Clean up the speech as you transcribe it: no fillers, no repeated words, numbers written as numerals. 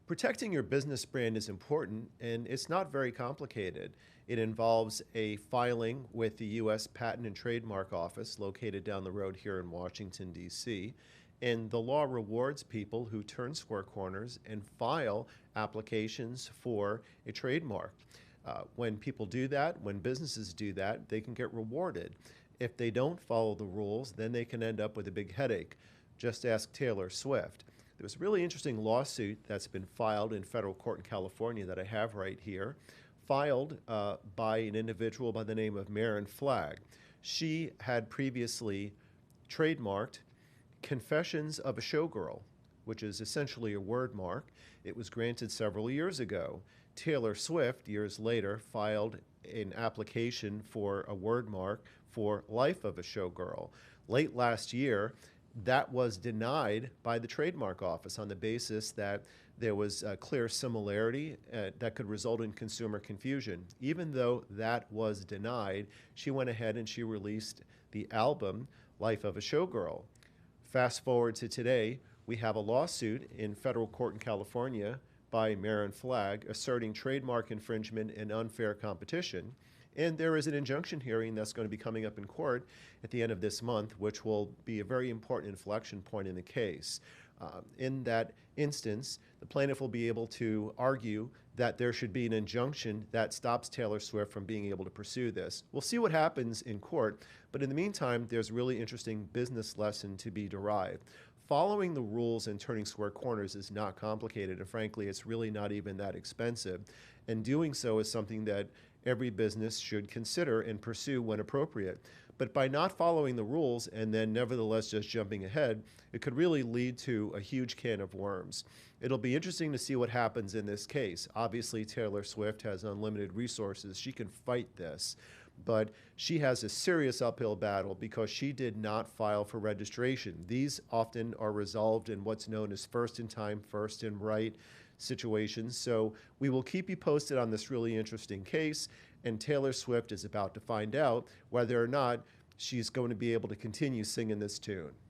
Protecting your business brand is important, and it's not very complicated. It involves a filing with the U.S. Patent and Trademark Office located down the road here in Washington, D.C. And the law rewards people who turn square corners and file applications for a trademark. When people do that, when businesses do that, they can get rewarded. If they don't follow the rules, then they can end up with a big headache. Just ask Taylor Swift. There was a really interesting lawsuit that's been filed in federal court in California that I have right here, filed by an individual by the name of Maren Flagg. She had previously trademarked Confessions of a Showgirl, which is essentially a word mark. It was granted several years ago. Taylor Swift, years later, filed an application for a word mark for Life of a Showgirl. Late last year, that was denied by the trademark office on the basis that there was a clear similarity that could result in consumer confusion. Even though that was denied, she went ahead and she released the album Life of a Showgirl. Fast forward to today, we have a lawsuit in federal court in California by Maren Flagg asserting trademark infringement and unfair competition. And there is an injunction hearing that's going to be coming up in court at the end of this month, which will be a very important inflection point in the case. In that instance, the plaintiff will be able to argue that there should be an injunction that stops Taylor Swift from being able to pursue this. We'll see what happens in court, but in the meantime, there's a really interesting business lesson to be derived. Following the rules and turning square corners is not complicated, and frankly, it's really not even that expensive. And doing so is something that every business should consider and pursue when appropriate. But by not following the rules and then nevertheless just jumping ahead, it could really lead to a huge can of worms. It'll be interesting to see what happens in this case. Obviously, Taylor Swift has unlimited resources. She can fight this. But she has a serious uphill battle because she did not file for registration. These often are resolved in what's known as first in time, first in right situations. So we will keep you posted on this really interesting case, and Taylor Swift is about to find out whether or not she's going to be able to continue singing this tune.